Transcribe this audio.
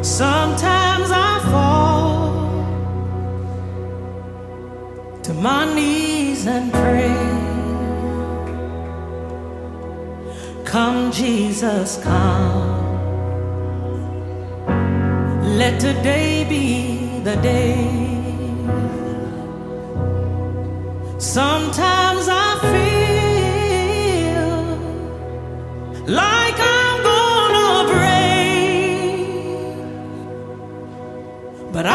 Sometimes I fall to my knees and pray. Come, Jesus, come. Let today be the day. Sometimes I feel like I'm gonna break, but